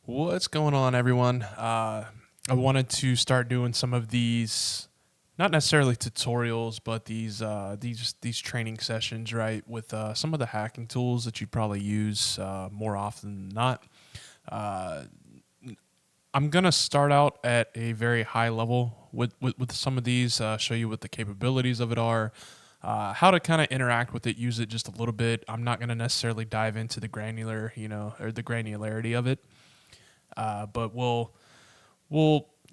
What's going on, everyone? I wanted to start doing some of these, not necessarily tutorials, but these training sessions, right? With some of the hacking tools that you probably use more often than not. Uh, I'm gonna start out at a very high level with some of these. Show you what the capabilities of it are. How to kind of interact with it, use it just a little bit. I'm not going to necessarily dive into the granular, or the granularity of it. But we'll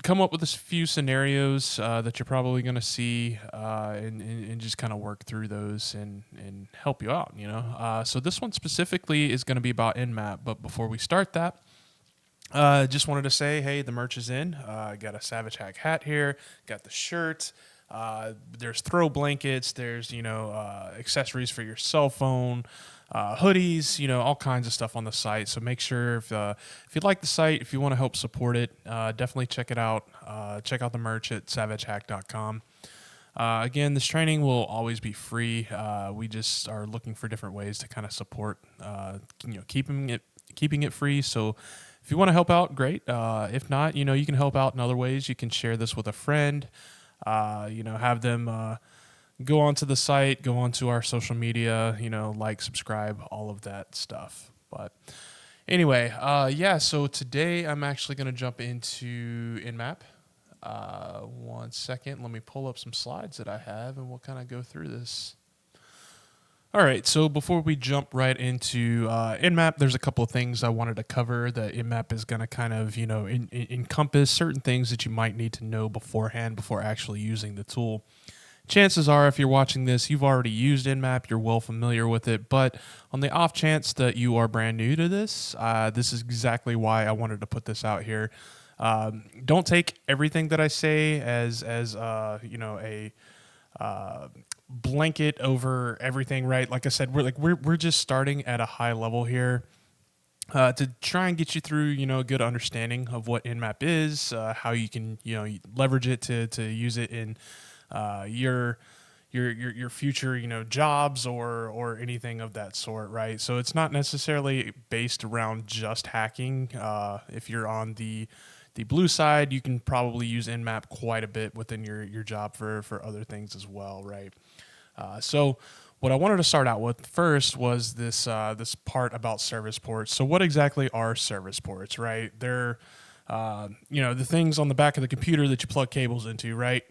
come up with a few scenarios that you're probably going to see and just kind of work through those and help you out. So this one specifically is going to be about Nmap. But before we start that, just wanted to say, hey, the merch is in. I got a Savage Hack hat here. Got the shirt. There's throw blankets. There's accessories for your cell phone, hoodies. All kinds of stuff on the site. So make sure if you like the site, if you want to help support it, definitely check it out. Check out the merch at savagehack.com. Again, this training will always be free. We just are looking for different ways to kind of support, keeping it free. So if you want to help out, great. If not, you can help out in other ways. You can share this with a friend. Have them go onto the site, go onto our social media, like, subscribe, all of that stuff. But anyway, so today I'm actually going to jump into Nmap. 1 second. Let me pull up some slides that I have, and we'll kind of go through this. All right, so before we jump right into Nmap, there's a couple of things I wanted to cover that Nmap is going to kind of, encompass certain things that you might need to know beforehand before actually using the tool. Chances are, if you're watching this, you've already used Nmap, you're well familiar with it, but on the off chance that you are brand new to this, this is exactly why I wanted to put this out here. Don't take everything that I say as a blanket over everything, right? Like I said, we're just starting at a high level here to try and get you through, a good understanding of what Nmap is, how you can, leverage it to use it in your future, jobs or anything of that sort, right? So it's not necessarily based around just hacking. If you're on the blue side, you can probably use Nmap quite a bit within your job for other things as well, right? So what I wanted to start out with first was this part about service ports. So what exactly are service ports, right? They're the things on the back of the computer that you plug cables into, right?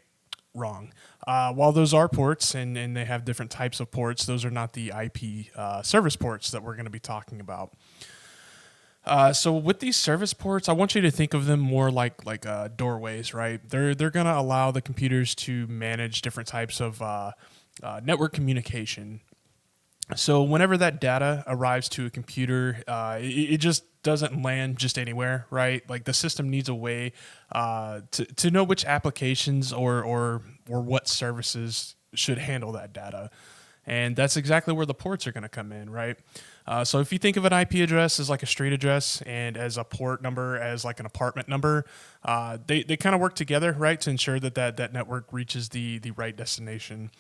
Wrong. While those are ports and they have different types of ports, those are not the IP service ports that we're going to be talking about. So with these service ports, I want you to think of them more like doorways, right? They're going to allow the computers to manage different types of network communication. So whenever that data arrives to a computer, it just doesn't land just anywhere, right? Like the system needs a way to know which applications or what services should handle that data. And that's exactly where the ports are going to come in, right? So if you think of an IP address as like a street address and as a port number as like an apartment number, they kind of work together, right, to ensure that network reaches the right destination.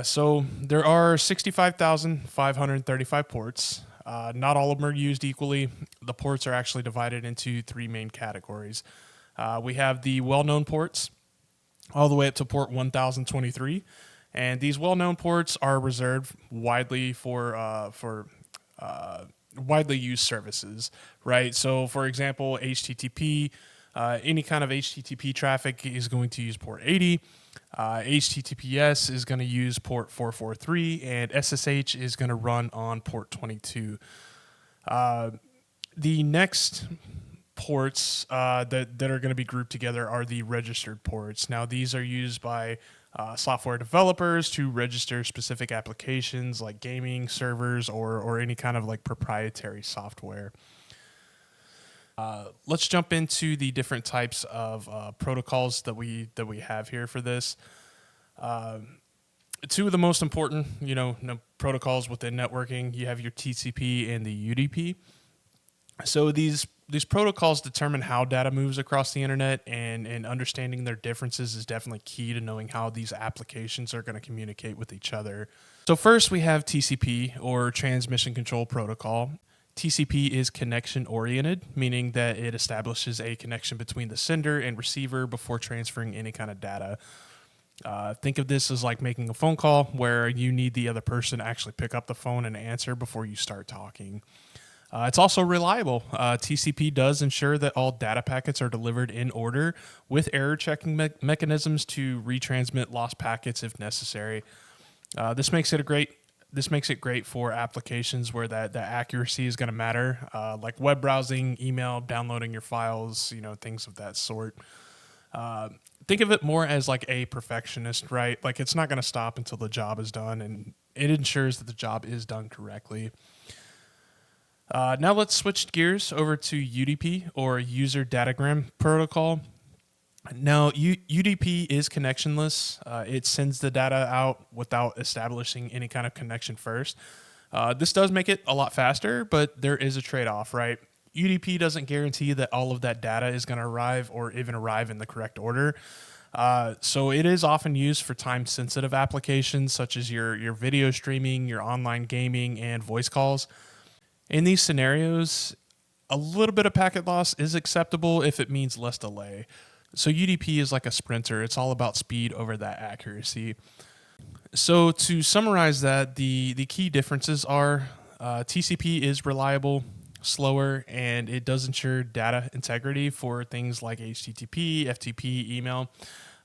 So there are 65,535 ports. Not all of them are used equally. The ports are actually divided into three main categories. We have the well-known ports all the way up to port 1023. And these well-known ports are reserved widely for widely used services, right? So, for example, HTTP, any kind of HTTP traffic is going to use port 80. HTTPS is going to use port 443, and SSH is going to run on port 22. The next ports that are going to be grouped together are the registered ports. Now, these are used by software developers to register specific applications like gaming servers or any kind of like proprietary software. Let's jump into the different types of protocols that we have here for this. Two of the most important, protocols within networking, you have your TCP and the UDP. So these protocols determine how data moves across the internet, and understanding their differences is definitely key to knowing how these applications are going to communicate with each other. So first we have TCP, or Transmission Control Protocol. TCP is connection oriented, meaning that it establishes a connection between the sender and receiver before transferring any kind of data. Think of this as like making a phone call where you need the other person to actually pick up the phone and answer before you start talking. It's also reliable. TCP does ensure that all data packets are delivered in order with error checking mechanisms to retransmit lost packets if necessary. This makes it great for applications where that accuracy is going to matter, like web browsing, email, downloading your files, things of that sort. Think of it more as like a perfectionist, right? Like it's not going to stop until the job is done, and it ensures that the job is done correctly. Now let's switch gears over to UDP, or User Datagram Protocol. Now, UDP is connectionless. It sends the data out without establishing any kind of connection first. This does make it a lot faster, but there is a trade-off, right? UDP doesn't guarantee that all of that data is going to arrive or even arrive in the correct order. So it is often used for time-sensitive applications such as your video streaming, your online gaming, and voice calls. In these scenarios, a little bit of packet loss is acceptable if it means less delay. So UDP is like a sprinter. It's all about speed over that accuracy. So to summarize that, the key differences are TCP is reliable, slower, and it does ensure data integrity for things like HTTP, FTP, email.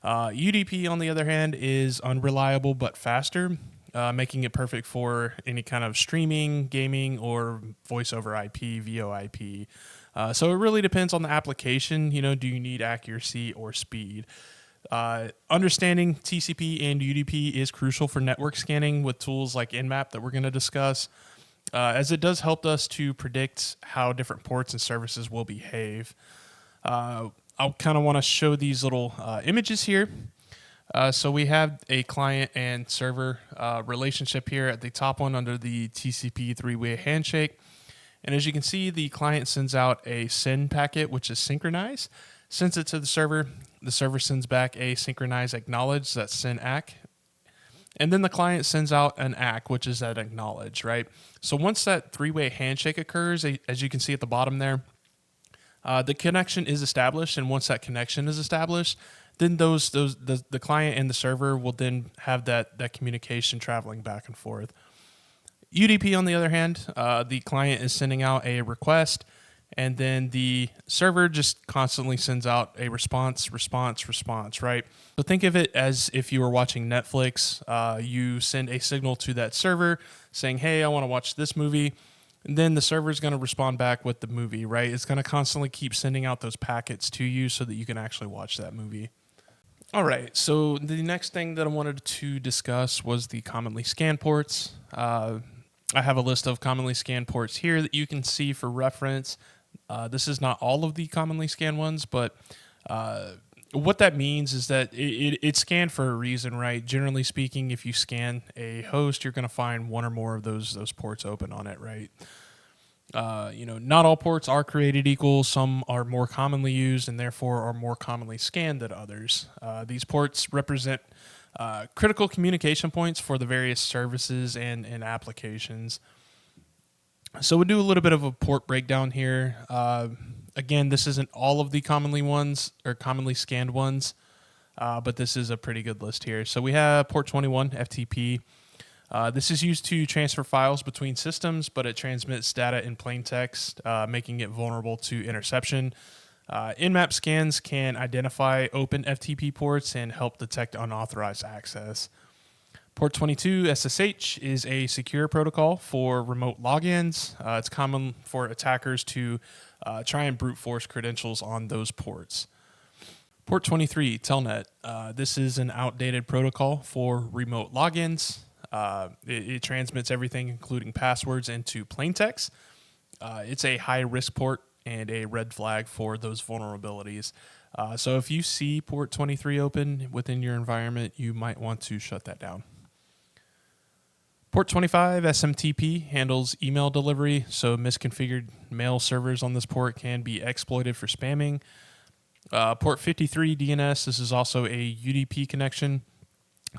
UDP, on the other hand, is unreliable but faster, making it perfect for any kind of streaming, gaming, or voice over IP, VoIP. So it really depends on the application. Do you need accuracy or speed? Understanding TCP and UDP is crucial for network scanning with tools like Nmap that we're going to discuss, as it does help us to predict how different ports and services will behave. I kind of want to show these little images here. So we have a client and server relationship here at the top one under the TCP three-way handshake. And as you can see, the client sends out a send packet, which is synchronized, sends it to the server. The server sends back a synchronized acknowledge, that's send ACK. And then the client sends out an ACK, which is that acknowledge, right? So once that three-way handshake occurs, as you can see at the bottom there, the connection is established. And once that connection is established, then the client and the server will then have that communication traveling back and forth. UDP, on the other hand, the client is sending out a request, and then the server just constantly sends out a response, right? So think of it as if you were watching Netflix. You send a signal to that server saying, hey, I want to watch this movie. And then the server is going to respond back with the movie, right? It's going to constantly keep sending out those packets to you so that you can actually watch that movie. All right, so the next thing that I wanted to discuss was the commonly scanned ports. I have a list of commonly scanned ports here that you can see for reference. This is not all of the commonly scanned ones, but what that means is that it's scanned for a reason, right? Generally speaking, if you scan a host, you're going to find one or more of those ports open on it, right? Not all ports are created equal. Some are more commonly used and therefore are more commonly scanned than others. These ports represent critical communication points for the various services and applications. So we'll do a little bit of a port breakdown here. Again, this isn't all of the commonly scanned ones, but this is a pretty good list here. So we have port 21, FTP. This is used to transfer files between systems, but it transmits data in plain text, making it vulnerable to interception. Nmap scans can identify open FTP ports and help detect unauthorized access. Port 22 SSH is a secure protocol for remote logins. It's common for attackers to try and brute force credentials on those ports. Port 23 Telnet. This is an outdated protocol for remote logins. It transmits everything, including passwords, into plain text. It's a high-risk port and a red flag for those vulnerabilities. So if you see port 23 open within your environment, you might want to shut that down. Port 25 SMTP handles email delivery, so misconfigured mail servers on this port can be exploited for spamming. Port 53 DNS, this is also a UDP connection.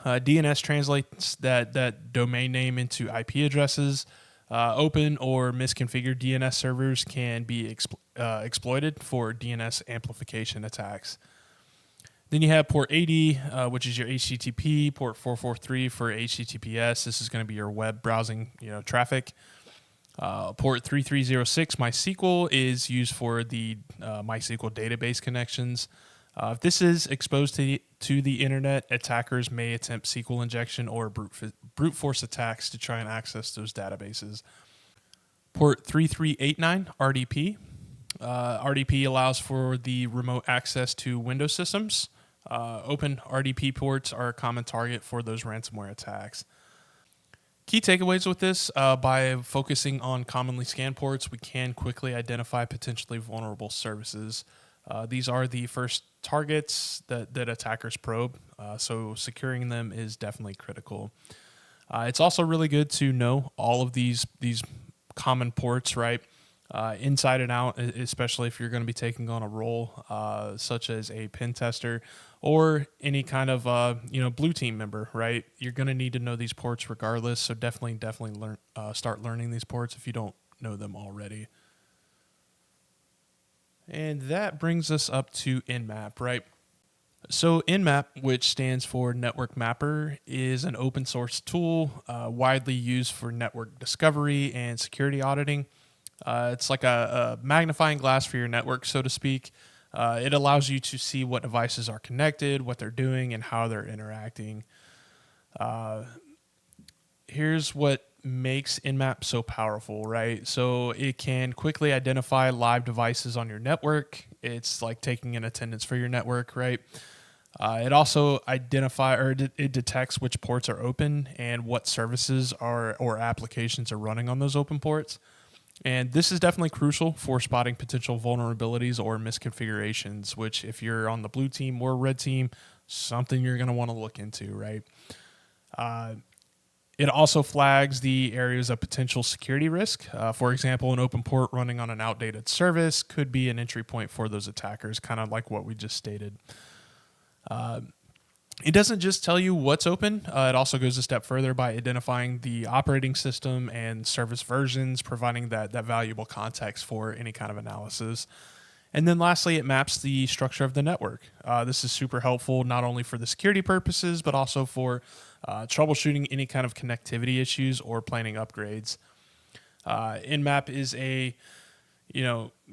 DNS translates that domain name into IP addresses. Open or misconfigured DNS servers can be exploited for DNS amplification attacks. Then you have port 80, which is your HTTP, port 443 for HTTPS. This is going to be your web browsing, traffic. Port 3306 MySQL is used for the MySQL database connections. If this is exposed to the internet, attackers may attempt SQL injection or brute force attacks to try and access those databases. Port 3389 RDP. RDP allows for the remote access to Windows systems. Open RDP ports are a common target for those ransomware attacks. Key takeaways with this, by focusing on commonly scanned ports, we can quickly identify potentially vulnerable services. These are the first targets that attackers probe, so securing them is definitely critical. It's also really good to know all of these common ports, right? Inside and out, especially if you're going to be taking on a role such as a pen tester or any kind of blue team member, right? You're going to need to know these ports regardless. So definitely start learning these ports if you don't know them already. And that brings us up to Nmap, right? So Nmap, which stands for Network Mapper, is an open source tool widely used for network discovery and security auditing. It's like a magnifying glass for your network, so to speak. It allows you to see what devices are connected, what they're doing, and how they're interacting. Here's what makes Nmap so powerful, right? So it can quickly identify live devices on your network. It's like taking an attendance for your network, right? It also it detects which ports are open and what services or applications are running on those open ports. And this is definitely crucial for spotting potential vulnerabilities or misconfigurations, which if you're on the blue team or red team, something you're going to want to look into, right? It also flags the areas of potential security risk. For example, an open port running on an outdated service could be an entry point for those attackers, kind of like what we just stated. It doesn't just tell you what's open. It also goes a step further by identifying the operating system and service versions, providing that valuable context for any kind of analysis. And then lastly, it maps the structure of the network. This is super helpful not only for the security purposes, but also for troubleshooting any kind of connectivity issues or planning upgrades. Nmap is a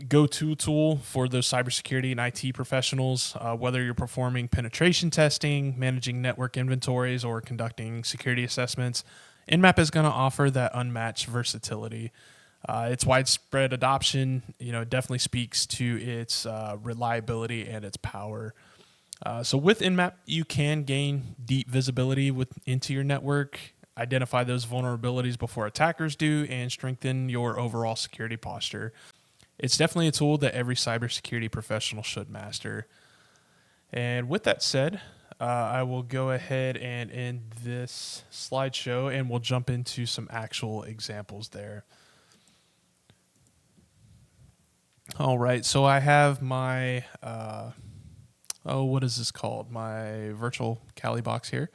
go-to tool for those cybersecurity and IT professionals, whether you're performing penetration testing, managing network inventories, or conducting security assessments. Nmap is going to offer that unmatched versatility. Its widespread adoption, definitely speaks to its reliability and its power. So with Nmap, you can gain deep visibility into your network, identify those vulnerabilities before attackers do, and strengthen your overall security posture. It's definitely a tool that every cybersecurity professional should master. And with that said, I will go ahead and end this slideshow and we'll jump into some actual examples there. All right, so I have my, what is this called? My virtual Kali box here.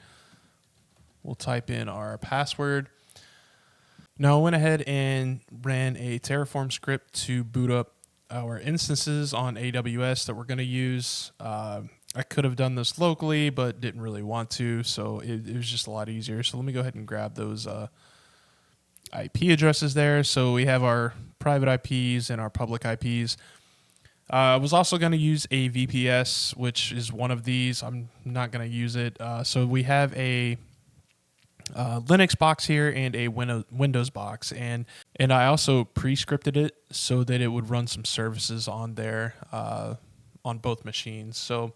We'll type in our password. Now I went ahead and ran a Terraform script to boot up our instances on AWS that we're going to use. I could have done this locally, but didn't really want to, so it was just a lot easier. So let me go ahead and grab those IP addresses there. So we have our private IPs and our public IPs. I was also going to use a VPS, which is one of these. I'm not going to use it. So we have a Linux box here and a Windows box, and I also pre-scripted it so that it would run some services on there on both machines. So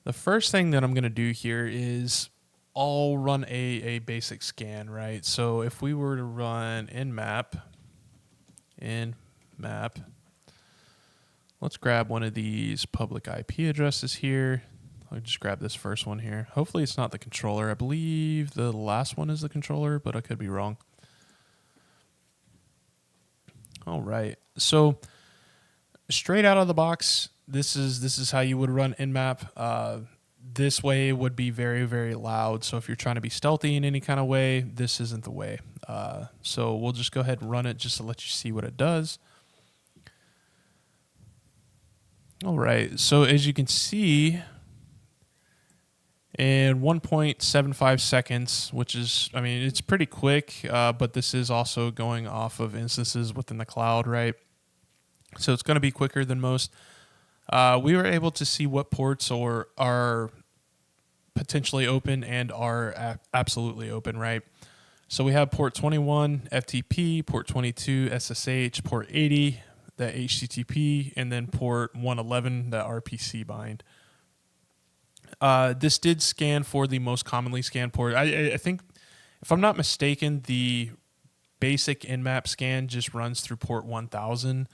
the first thing that I'm going to do here is I'll run a basic scan, right? So if we were to run Nmap, let's grab one of these public IP addresses here. I'll just grab this first one here. Hopefully it's not the controller. I believe the last one is the controller, but I could be wrong. All right. So straight out of the box, this is how you would run Nmap. This way would be very, very loud. So if you're trying to be stealthy in any kind of way, this isn't the way. So we'll just go ahead and run it just to let you see what it does. All right, so as you can see, in 1.75 seconds, which is, I mean, it's pretty quick, but this is also going off of instances within the cloud, right? So it's going to be quicker than most. We were able to see what ports are potentially open and are absolutely open, right? So we have port 21 FTP, port 22 SSH, port 80 the HTTP, and then port 111 the RPC bind. This did scan for the most commonly scanned port. I think, if I'm not mistaken, the basic Nmap scan just runs through port 1000.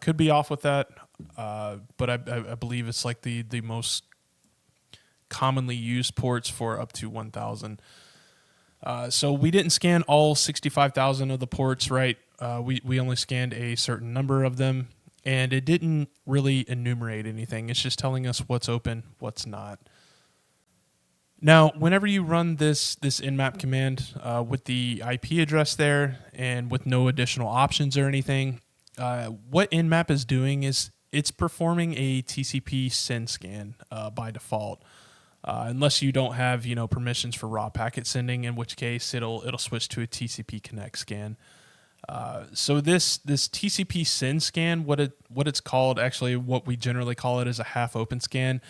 Could be off with that, but I believe it's like the most commonly used ports for up to 1000. So we didn't scan all 65,000 of the ports, right? We only scanned a certain number of them, and it didn't really enumerate anything. It's just telling us what's open, what's not. Now, whenever you run this nmap command with the IP address there and with no additional options or anything, what nmap is doing is it's performing a TCP send scan by default. Unless you don't have permissions for raw packet sending, in which case it'll switch to a TCP connect scan. So this TCP send scan, what it's called, actually what we generally call it, is a half open scan,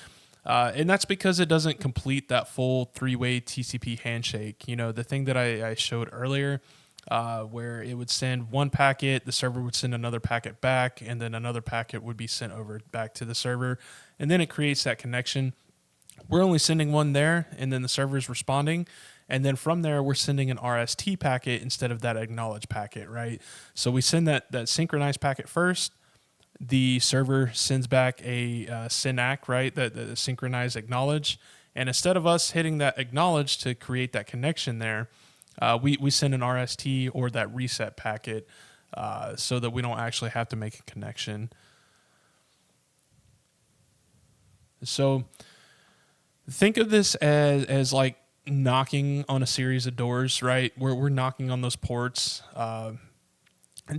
and that's because it doesn't complete that full three-way TCP handshake. The thing that I showed earlier, where it would send one packet, the server would send another packet back, and then another packet would be sent over back to the server, and then it creates that connection. We're only sending one there, and then the server's responding. And then from there, we're sending an RST packet instead of that acknowledge packet, right? So we send that synchronized packet first. The server sends back a SYNAC, right? The synchronized acknowledge. And instead of us hitting that acknowledge to create that connection there, we send an RST or that reset packet so that we don't actually have to make a connection. So think of this as like knocking on a series of doors, right? We're knocking on those ports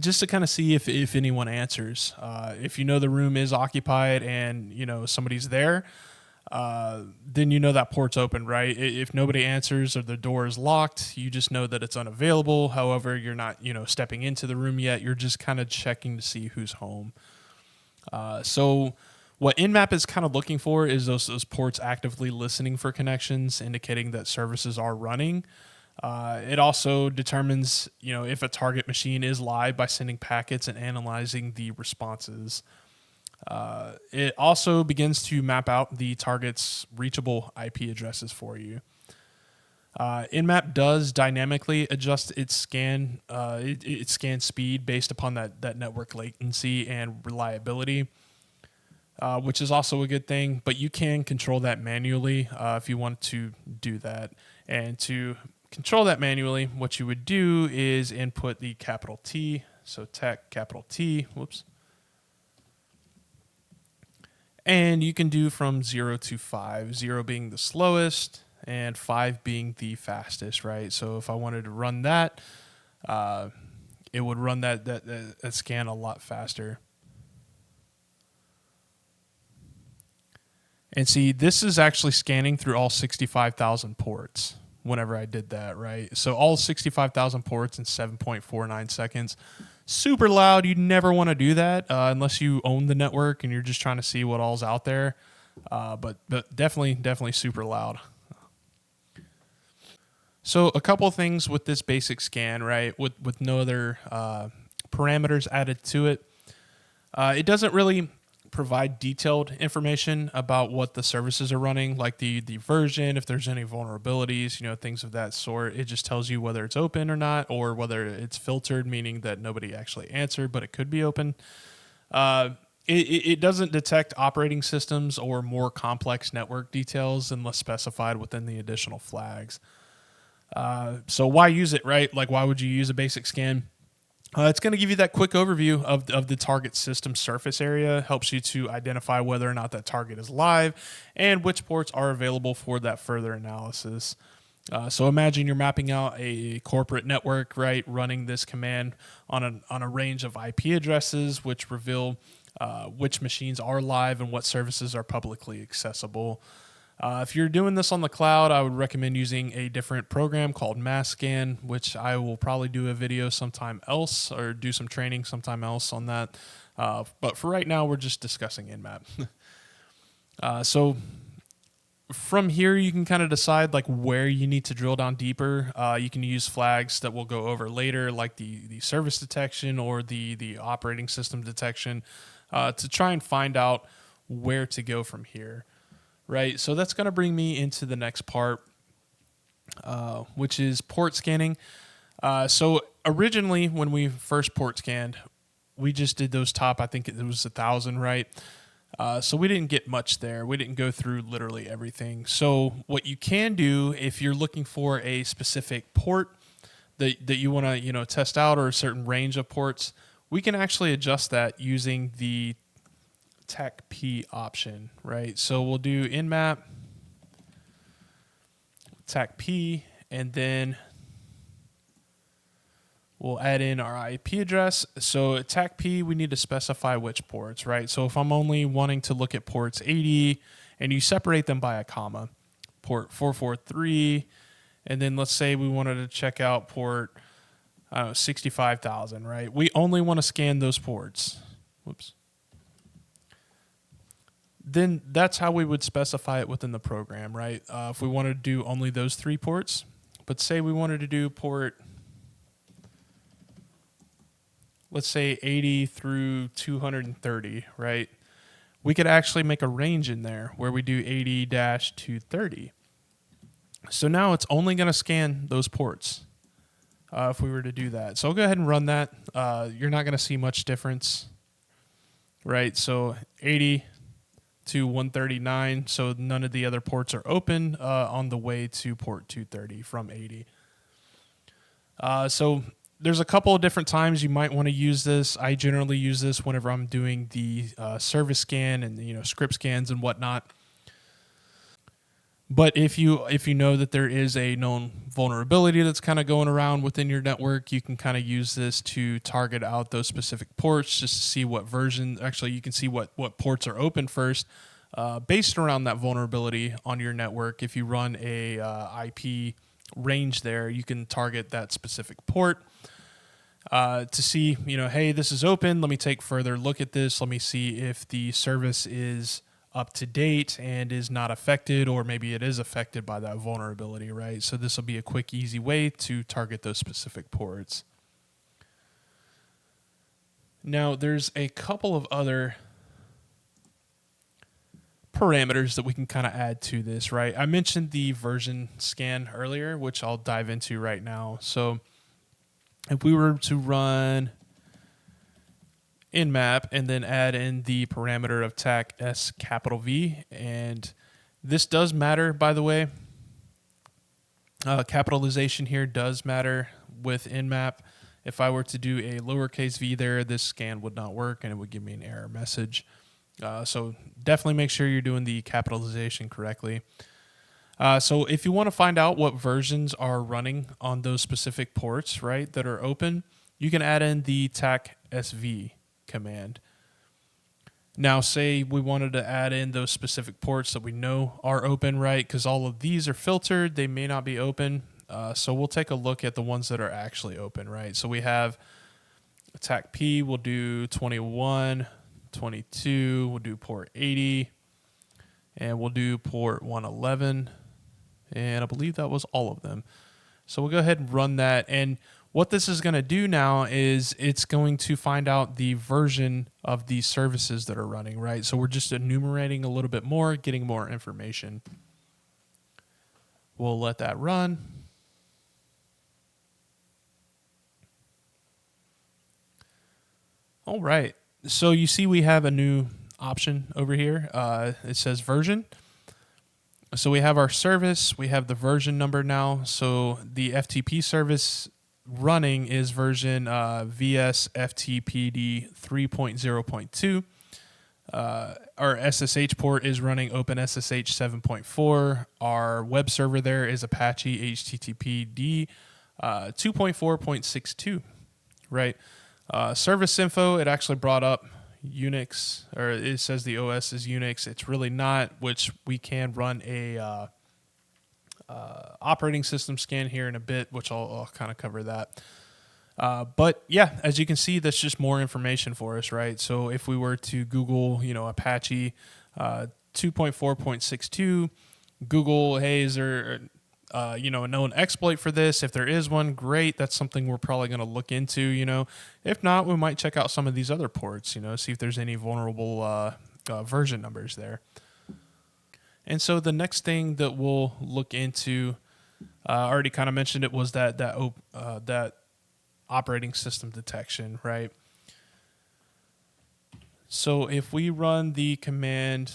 just to kind of see if anyone answers. If the room is occupied and somebody's there, then that port's open, right? If nobody answers or the door is locked, you just know that it's unavailable. However, you're not stepping into the room yet. You're just kind of checking to see who's home. So what Nmap is kind of looking for is those ports actively listening for connections, indicating that services are running. It also determines, if a target machine is live by sending packets and analyzing the responses. It also begins to map out the target's reachable IP addresses for you. Nmap does dynamically adjust its scan speed based upon that network latency and reliability. Which is also a good thing, but you can control that manually if you want to do that. And to control that manually, what you would do is input the capital T, so tech capital T, whoops. And you can do from 0 to 5, 0 being the slowest and 5 being the fastest, right? So if I wanted to run that, it would run that scan a lot faster. And see, this is actually scanning through all 65,000 ports whenever I did that, right? So all 65,000 ports in 7.49 seconds. Super loud. You never want to do that unless you own the network and you're just trying to see what all's out there. But definitely super loud. So a couple of things with this basic scan, right? With no other parameters added to it. It doesn't really provide detailed information about what the services are running, like the version, if there's any vulnerabilities, things of that sort. It just tells you whether it's open or not, or whether it's filtered, meaning that nobody actually answered, but it could be open. It doesn't detect operating systems or more complex network details unless specified within the additional flags. So why use it, right? Like, why would you use a basic scan? It's going to give you that quick overview of the target system surface area, helps you to identify whether or not that target is live and which ports are available for that further analysis. So imagine you're mapping out a corporate network, right? Running this command on a range of IP addresses, which reveal which machines are live and what services are publicly accessible. If you're doing this on the cloud, I would recommend using a different program called MassScan, which I will probably do a video sometime else or do some training sometime else on that. But for right now, we're just discussing Nmap. So from here, you can kind of decide like where you need to drill down deeper. You can use flags that we'll go over later, like the service detection or the operating system detection, to try and find out where to go from here. Right, so that's going to bring me into the next part, which is port scanning. So originally, when we first port scanned, we just did those top. I think it was 1,000, right? So we didn't get much there. We didn't go through literally everything. So what you can do if you're looking for a specific port that you want to test out or a certain range of ports, we can actually adjust that using the TAC-P option, right? So we'll do Nmap, TAC-P, and then we'll add in our IP address. So at TAC-P, we need to specify which ports, right? So if I'm only wanting to look at ports 80, and you separate them by a comma, port 443, and then let's say we wanted to check out port 65,000, right? We only want to scan those ports. Whoops. Then that's how we would specify it within the program, right? If we wanted to do only those 3 ports, but say we wanted to do port, let's say 80 through 230, right? We could actually make a range in there where we do 80-230. So now it's only going to scan those ports if we were to do that. So I'll go ahead and run that. You're not going to see much difference, right? So 80 to 139, so none of the other ports are open on the way to port 230 from 80. So there's a couple of different times you might want to use this. I generally use this whenever I'm doing the service scan and script scans and whatnot. But if you know that there is a known vulnerability that's kind of going around within your network, you can kind of use this to target out those specific ports just to see what version. Actually, you can see what ports are open first, based around that vulnerability on your network. If you run a IP range there, you can target that specific port to see, hey, this is open. Let me take further look at this. Let me see if the service is up to date and is not affected, or maybe it is affected by that vulnerability, right? So this will be a quick, easy way to target those specific ports. Now, there's a couple of other parameters that we can kind of add to this, right? I mentioned the version scan earlier, which I'll dive into right now. So if we were to run Nmap and then add in the parameter of TAC S capital V, and this does matter, by the way. Capitalization here does matter with Nmap. If I were to do a lowercase v there, this scan would not work and it would give me an error message. So definitely make sure you're doing the capitalization correctly. So if you want to find out what versions are running on those specific ports, right, that are open, you can add in the TAC SV command. Now, say we wanted to add in those specific ports that we know are open, right, because all of these are filtered. They may not be open. So we'll take a look at the ones that are actually open, right? So we have TAC P, we'll do 21, 22, we'll do port 80, and we'll do port 111, and I believe that was all of them. So we'll go ahead and run that, and what this is going to do now is it's going to find out the version of these services that are running, right? So we're just enumerating a little bit more, getting more information. We'll let that run. All right. So you see we have a new option over here. It says version. So we have our service. We have the version number now. So the FTP service running is version VS FTPD 3.0.2. Our SSH port is running OpenSSH 7.4. Our web server there is Apache HTTPD 2.4.62, right? Service info, it actually brought up Unix, or it says the OS is Unix. It's really not, which we can run a operating system scan here in a bit, which I'll kind of cover that. But yeah, as you can see, that's just more information for us, right? So if we were to Google, Apache 2.4.62, Google, hey, is there, a known exploit for this? If there is one, great. That's something we're probably going to look into, If not, we might check out some of these other ports, see if there's any vulnerable version numbers there. And so the next thing that we'll look into, I already kind of mentioned it, was that operating system detection, right? So if we run the command,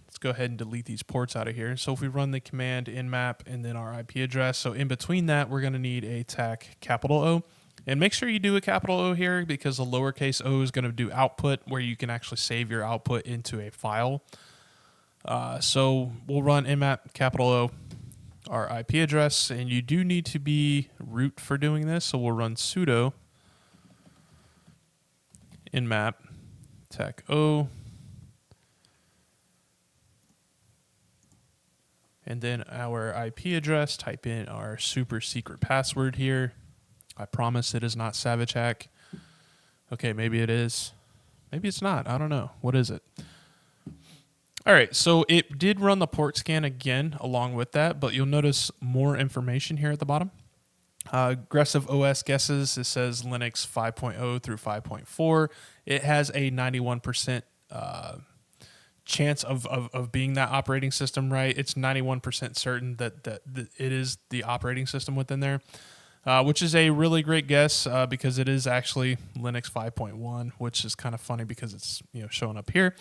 let's go ahead and delete these ports out of here. So if we run the command nmap and then our IP address, so in between that, we're going to need a TAC capital O. And make sure you do a capital O here, because a lowercase o is going to do output, where you can actually save your output into a file. So we'll run nmap capital O, our IP address, and you do need to be root for doing this. So we'll run sudo nmap tac o, and then our IP address. Type in our super secret password here. I promise it is not Savage Hack. Okay, maybe it is. Maybe it's not. I don't know. What is it? All right, so it did run the port scan again along with that, but you'll notice more information here at the bottom. Aggressive OS guesses, it says Linux 5.0 through 5.4. It has a 91% chance of being that operating system, right? It's 91% certain that it is the operating system within there, which is a really great guess because it is actually Linux 5.1, which is kind of funny because it's showing up here.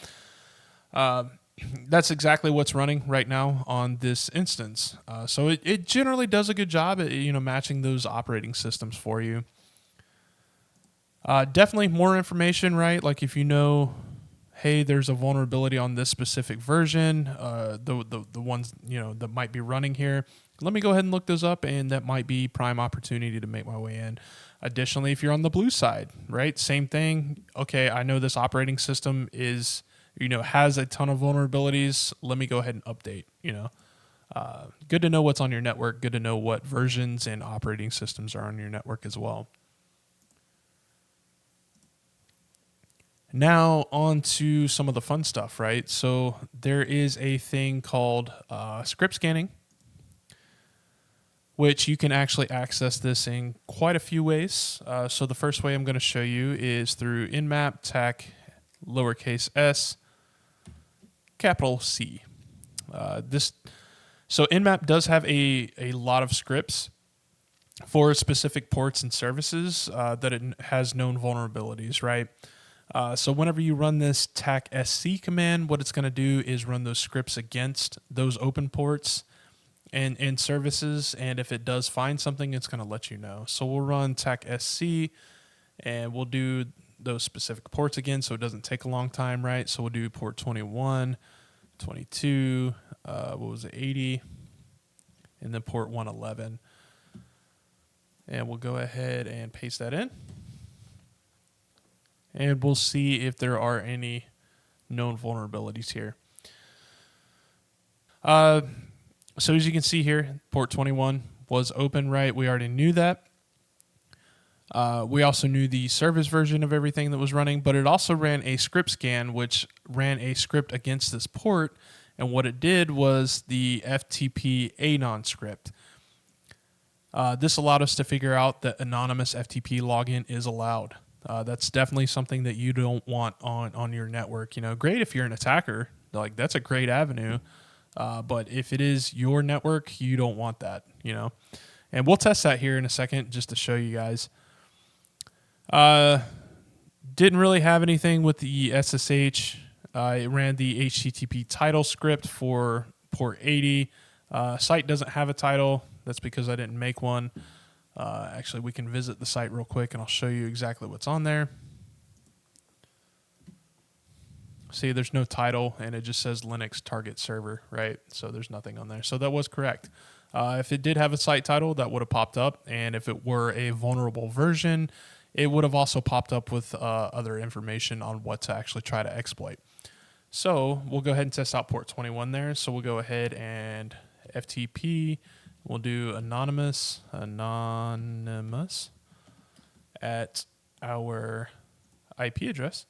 That's exactly what's running right now on this instance. So it generally does a good job at matching those operating systems for you. Definitely more information, right? Like if hey, there's a vulnerability on this specific version, the ones that might be running here. Let me go ahead and look those up, and that might be prime opportunity to make my way in. Additionally, if you're on the blue side, right, same thing. Okay, I know this operating system is has a ton of vulnerabilities. Let me go ahead and update. Good to know what's on your network. Good to know what versions and operating systems are on your network as well. Now on to some of the fun stuff, right? So there is a thing called script scanning, which you can actually access this in quite a few ways. So the first way I'm going to show you is through nmap tac lowercase s capital C. So Nmap does have a lot of scripts for specific ports and services that it has known vulnerabilities, right? So whenever you run this tac sc command, what it's going to do is run those scripts against those open ports and services, and if it does find something, it's going to let you know. So we'll run tac sc, and we'll do those specific ports again, so it doesn't take a long time, right? So we'll do port 21, 22, 80, and then port 111. And we'll go ahead and paste that in. And we'll see if there are any known vulnerabilities here. So as you can see here, port 21 was open, right? We already knew that. We also knew the service version of everything that was running, but it also ran a script scan, which ran a script against this port. And what it did was the FTP anon script. This allowed us to figure out that anonymous FTP login is allowed. That's definitely something that you don't want on your network. Great if you're an attacker, like that's a great avenue. But if it is your network, you don't want that, And we'll test that here in a second just to show you guys. Didn't really have anything with the SSH. It ran the HTTP title script for port 80. Site doesn't have a title. That's because I didn't make one. Actually, we can visit the site real quick, and I'll show you exactly what's on there. See, there's no title, and it just says Linux target server, right? So there's nothing on there. So that was correct. If it did have a site title, that would have popped up. And if it were a vulnerable version, it would have also popped up with other information on what to actually try to exploit. So we'll go ahead and test out port 21 there. So we'll go ahead and FTP. We'll do anonymous at our IP address.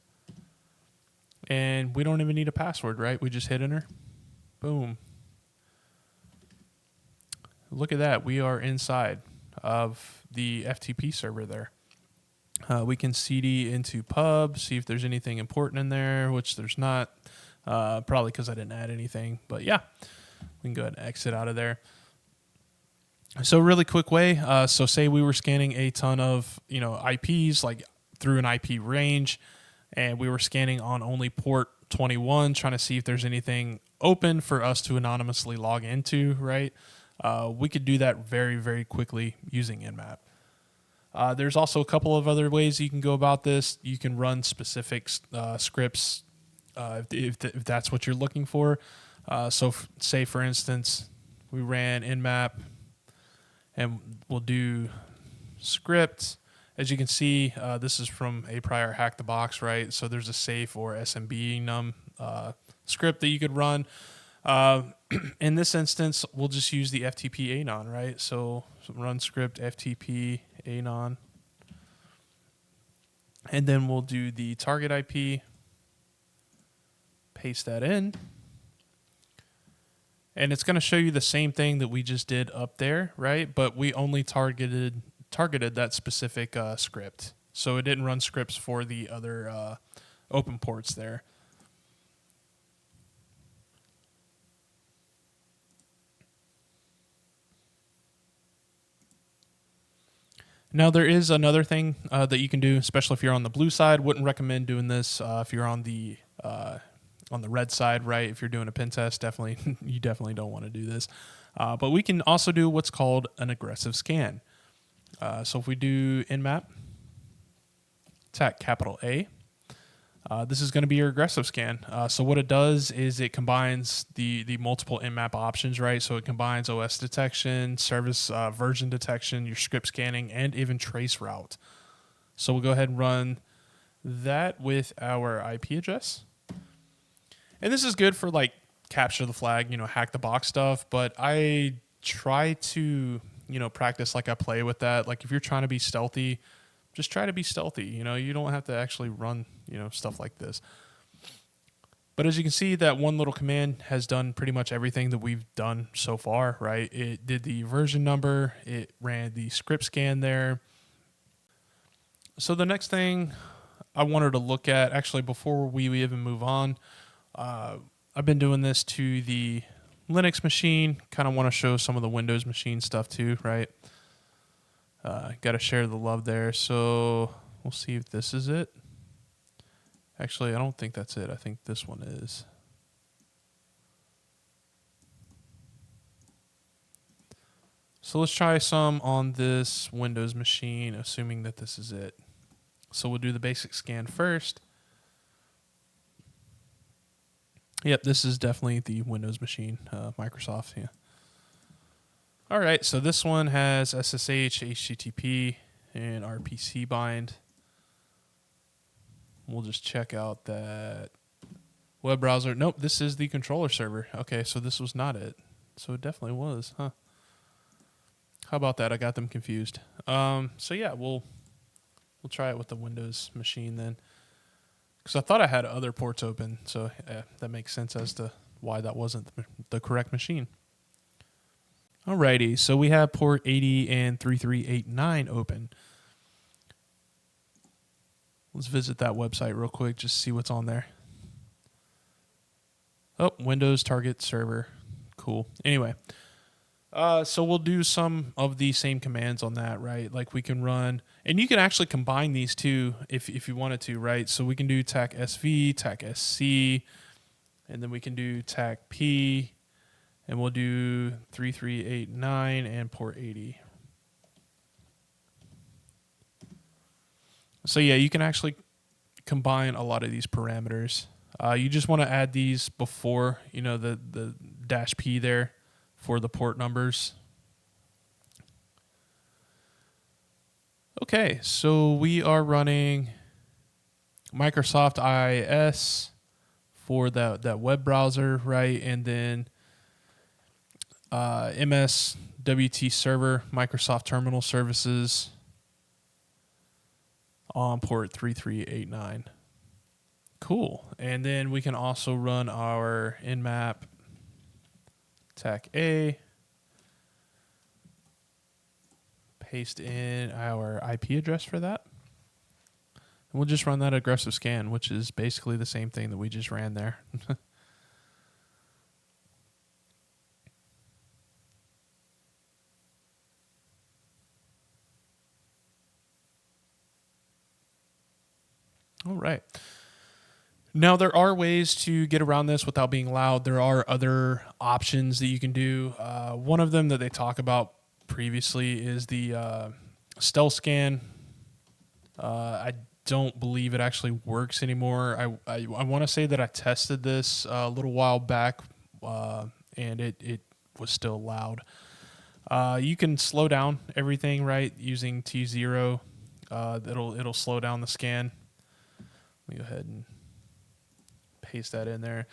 And we don't even need a password, right? We just hit enter. Boom. Look at that. We are inside of the FTP server there. We can CD into pub, see if there's anything important in there, which there's not. Probably because I didn't add anything. But yeah, we can go ahead and exit out of there. So really quick way. So say we were scanning a ton of IPs, like through an IP range, and we were scanning on only port 21, trying to see if there's anything open for us to anonymously log into, right? We could do that very, very quickly using Nmap. There's also a couple of other ways you can go about this. You can run specific scripts if that's what you're looking for. Say, for instance, we ran Nmap, and we'll do script. As you can see, this is from a prior Hack the Box, right? So there's a safe or SMB num script that you could run. In this instance, we'll just use the FTP anon, right? So run script FTP anon. And then we'll do the target IP, paste that in. And it's going to show you the same thing that we just did up there, right? But we only targeted that specific script. So it didn't run scripts for the other open ports there. Now there is another thing that you can do, especially if you're on the blue side. Wouldn't recommend doing this if you're on the red side, right? If you're doing a pen test, you definitely don't want to do this. But we can also do what's called an aggressive scan. So if we do Nmap, attack capital A, this is going to be your aggressive scan. So what it does is it combines the multiple Nmap options, right? So it combines OS detection, service version detection, your script scanning, and even trace route. So we'll go ahead and run that with our IP address. And this is good for like capture the flag, hack the box stuff. But I try to, practice like I play with that. Like if you're trying to be stealthy, just try to be stealthy. You don't have to actually run, stuff like this. But as you can see, that one little command has done pretty much everything that we've done so far, right? It did the version number. It ran the script scan there. So the next thing I wanted to look at, actually before we even move on, I've been doing this to the Linux machine. Kind of want to show some of the Windows machine stuff too, right? Got to share the love there. So we'll see if this is it. Actually, I don't think that's it. I think this one is. So let's try some on this Windows machine, assuming that this is it. So we'll do the basic scan first. Yep, this is definitely the Windows machine, Microsoft, yeah. All right, so this one has SSH, HTTP, and RPC bind. We'll just check out that web browser. Nope, this is the controller server. Okay, so this was not it. So it definitely was, huh? How about that? I got them confused. So yeah, we'll try it with the Windows machine then. Because I thought I had other ports open, so that makes sense as to why that wasn't the correct machine. Alrighty, so we have port 80 and 3389 open. Let's visit that website real quick, just see what's on there. Oh, Windows target server. Cool. Anyway, so we'll do some of the same commands on that, right? Like we can run, and you can actually combine these two if you wanted to, right? So we can do tac SV, tac SC, and then we can do tac P, and we'll do 3389 and port 80. So yeah, you can actually combine a lot of these parameters. You just want to add these before, the dash P there for the port numbers. Okay, so we are running Microsoft IIS for that web browser, right? And then MSWT server, Microsoft Terminal Services on port 3389. Cool. And then we can also run our Nmap TAC A, paste in our IP address for that. And we'll just run that aggressive scan, which is basically the same thing that we just ran there. All right. Now, there are ways to get around this without being loud. There are other options that you can do. One of them that they talk about previously is the stealth scan. I don't believe it actually works anymore. I want to say that I tested this a little while back, and it was still loud. You can slow down everything, right, using T0. It'll slow down the scan. Let me go ahead and paste that in there.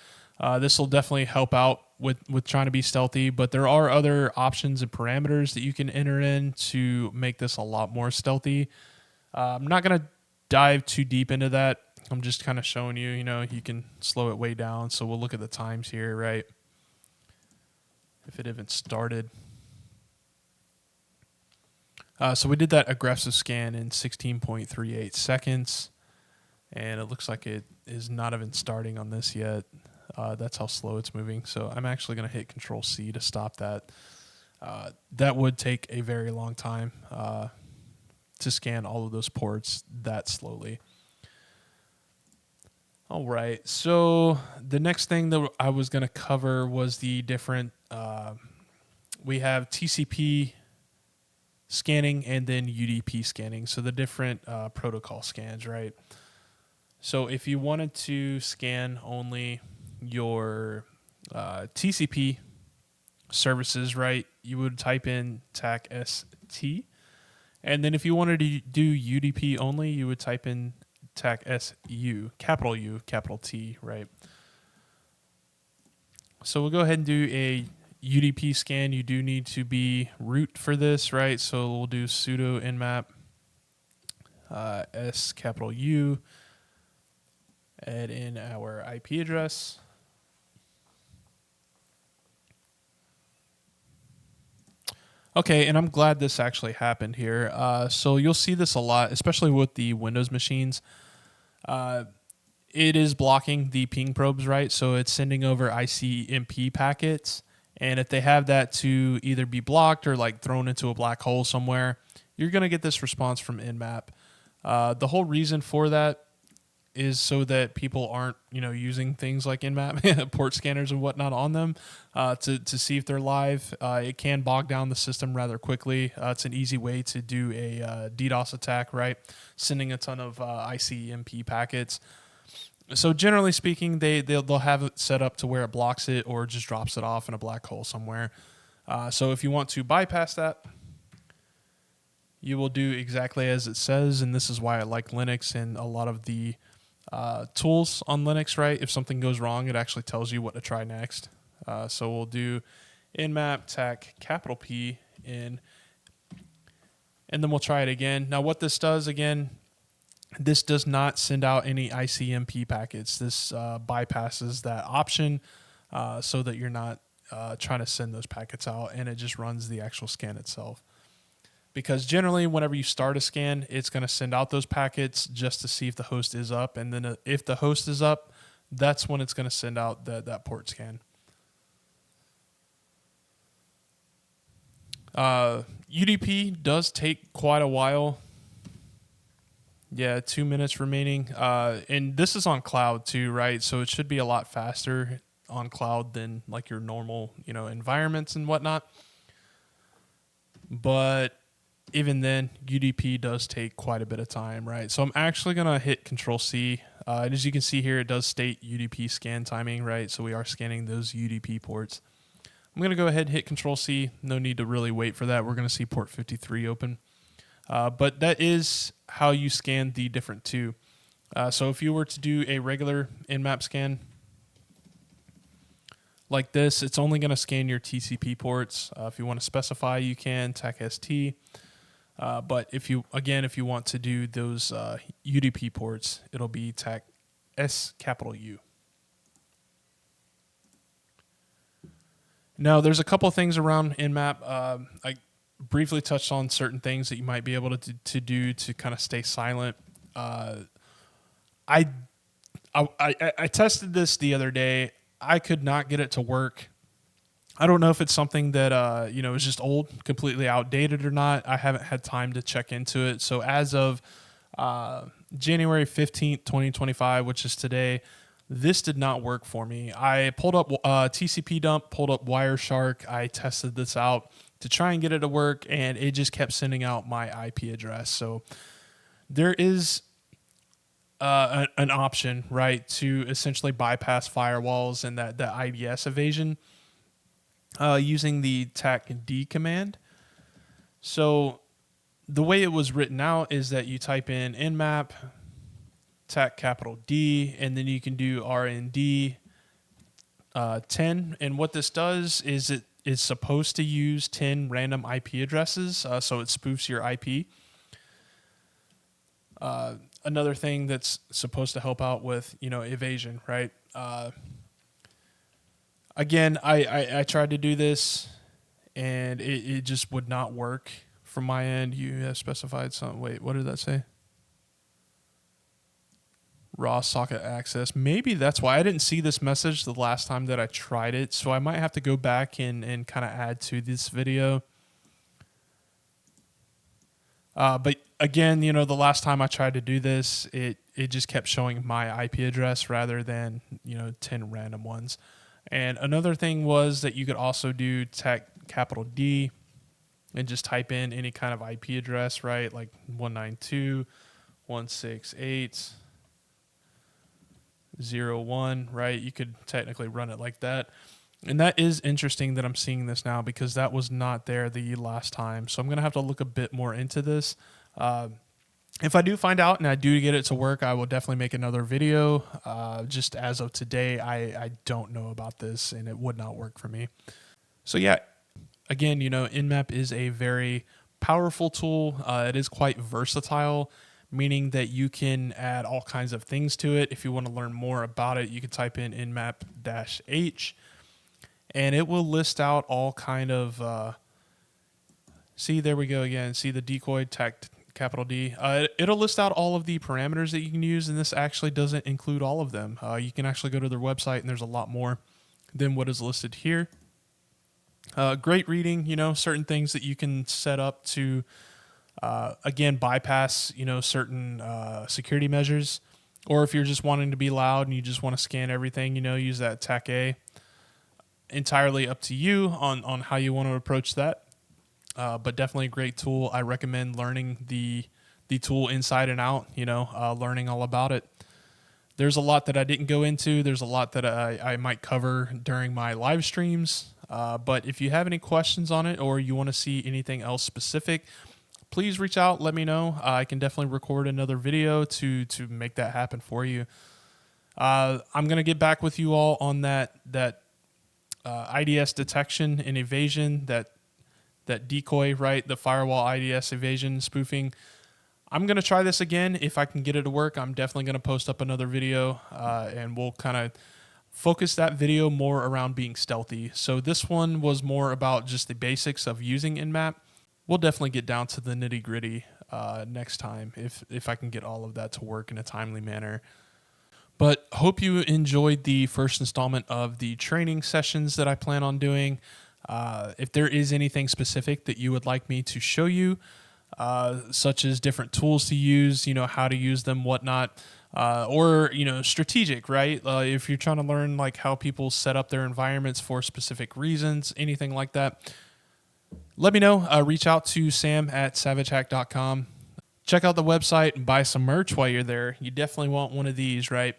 This will definitely help out with trying to be stealthy, but there are other options and parameters that you can enter in to make this a lot more stealthy. I'm not going to dive too deep into that. I'm just kind of showing you, you can slow it way down. So we'll look at the times here, right? If it even started. So we did that aggressive scan in 16.38 seconds. And it looks like it is not even starting on this yet. That's how slow it's moving. So I'm actually going to hit Control-C to stop that. That would take a very long time to scan all of those ports that slowly. All right. So the next thing that I was going to cover was the different... we have TCP scanning and then UDP scanning. So the different protocol scans, right? So if you wanted to scan only your TCP services, right, you would type in TAC ST. And then if you wanted to do UDP only, you would type in TAC SU, capital U, capital T, right? So we'll go ahead and do a UDP scan. You do need to be root for this, right? So we'll do sudo nmap S capital U. Add in our IP address. Okay, and I'm glad this actually happened here. So you'll see this a lot, especially with the Windows machines. It is blocking the ping probes, right? So it's sending over ICMP packets. And if they have that to either be blocked or like thrown into a black hole somewhere, you're going to get this response from Nmap. The whole reason for that is so that people aren't, using things like Nmap, port scanners and whatnot on them to see if they're live. It can bog down the system rather quickly. It's an easy way to do a DDoS attack, right? Sending a ton of ICMP packets. So generally speaking, they'll have it set up to where it blocks it or just drops it off in a black hole somewhere. So if you want to bypass that, you will do exactly as it says, and this is why I like Linux and a lot of the tools on Linux, right? If something goes wrong, it actually tells you what to try next. So we'll do nmap tac capital P in, and then we'll try it again. Now what this does, again, this does not send out any ICMP packets. This bypasses that option so that you're not trying to send those packets out, and it just runs the actual scan itself. Because generally, whenever you start a scan, it's going to send out those packets just to see if the host is up. And then if the host is up, that's when it's going to send out that port scan. UDP does take quite a while. Yeah, 2 minutes remaining. And this is on cloud too, right? So it should be a lot faster on cloud than like your normal, environments and whatnot. But even then, UDP does take quite a bit of time, right? So I'm actually going to hit Control C. And as you can see here, it does state UDP scan timing, right? So we are scanning those UDP ports. I'm going to go ahead and hit Control C. No need to really wait for that. We're going to see port 53 open. But that is how you scan the different two. So if you were to do a regular Nmap scan like this, it's only going to scan your TCP ports. If you want to specify, you can TAC ST. But if you want to do those UDP ports, it'll be TAC S capital U. Now, there's a couple of things around Nmap. I briefly touched on certain things that you might be able to do to kind of stay silent. I tested this the other day. I could not get it to work. I don't know if it's something that is just old, completely outdated or not. I haven't had time to check into it. So as of January 15th, 2025, which is today, this did not work for me. I pulled up TCP dump, pulled up Wireshark. I tested this out to try and get it to work, and it just kept sending out my IP address. So there is an option, right, to essentially bypass firewalls and that IDS evasion using the TAC-D command. So the way it was written out is that you type in Nmap, TAC capital D, and then you can do RND 10. And what this does is it is supposed to use 10 random IP addresses, so it spoofs your IP. Another thing that's supposed to help out with, evasion, right? Again, I tried to do this, and it just would not work from my end. You have specified some. Wait, what did that say? Raw socket access. Maybe that's why I didn't see this message the last time that I tried it. So I might have to go back and kind of add to this video. But again, the last time I tried to do this, it just kept showing my IP address rather than 10 random ones. And another thing was that you could also do TAC capital D and just type in any kind of IP address, right? Like 192.168.0.1, right? You could technically run it like that. And that is interesting that I'm seeing this now because that was not there the last time. So I'm going to have to look a bit more into this. If I do find out and I do get it to work, I will definitely make another video. Just as of today, I don't know about this and it would not work for me. So yeah, again, Nmap is a very powerful tool. It is quite versatile, meaning that you can add all kinds of things to it. If you want to learn more about it, you can type in nmap-h and it will list out all kind of, see, there we go again. See the decoy TAC capital D. It'll list out all of the parameters that you can use, and this actually doesn't include all of them. You can actually go to their website, and there's a lot more than what is listed here. Great reading, certain things that you can set up to, again, bypass, certain security measures. Or if you're just wanting to be loud and you just want to scan everything, use that TAC-A. Entirely up to you on how you want to approach that. But definitely a great tool. I recommend learning the tool inside and out, learning all about it. There's a lot that I didn't go into. There's a lot that I might cover during my live streams. But if you have any questions on it or you want to see anything else specific, please reach out. Let me know. I can definitely record another video to make that happen for you. I'm going to get back with you all on that IDS detection and evasion, that decoy, right? The firewall IDS evasion spoofing. I'm going to try this again. If I can get it to work, I'm definitely going to post up another video and we'll kind of focus that video more around being stealthy. So this one was more about just the basics of using Nmap. We'll definitely get down to the nitty gritty next time if I can get all of that to work in a timely manner. But hope you enjoyed the first installment of the training sessions that I plan on doing. If there is anything specific that you would like me to show you, such as different tools to use, how to use them, whatnot, or, strategic, right? If you're trying to learn like how people set up their environments for specific reasons, anything like that, let me know. Reach out to sam@savagehack.com. Check out the website and buy some merch while you're there. You definitely want one of these, right?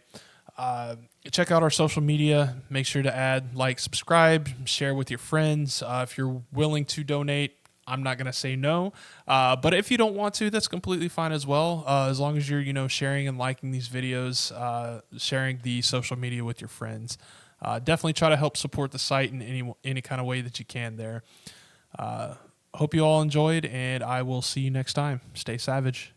Uh, Check out our social media. Make sure to add, like, subscribe, share with your friends. If you're willing to donate, I'm not going to say no. But if you don't want to, that's completely fine as well. As long as you're, sharing and liking these videos, sharing the social media with your friends. Definitely try to help support the site in any kind of way that you can there. Hope you all enjoyed, and I will see you next time. Stay savage.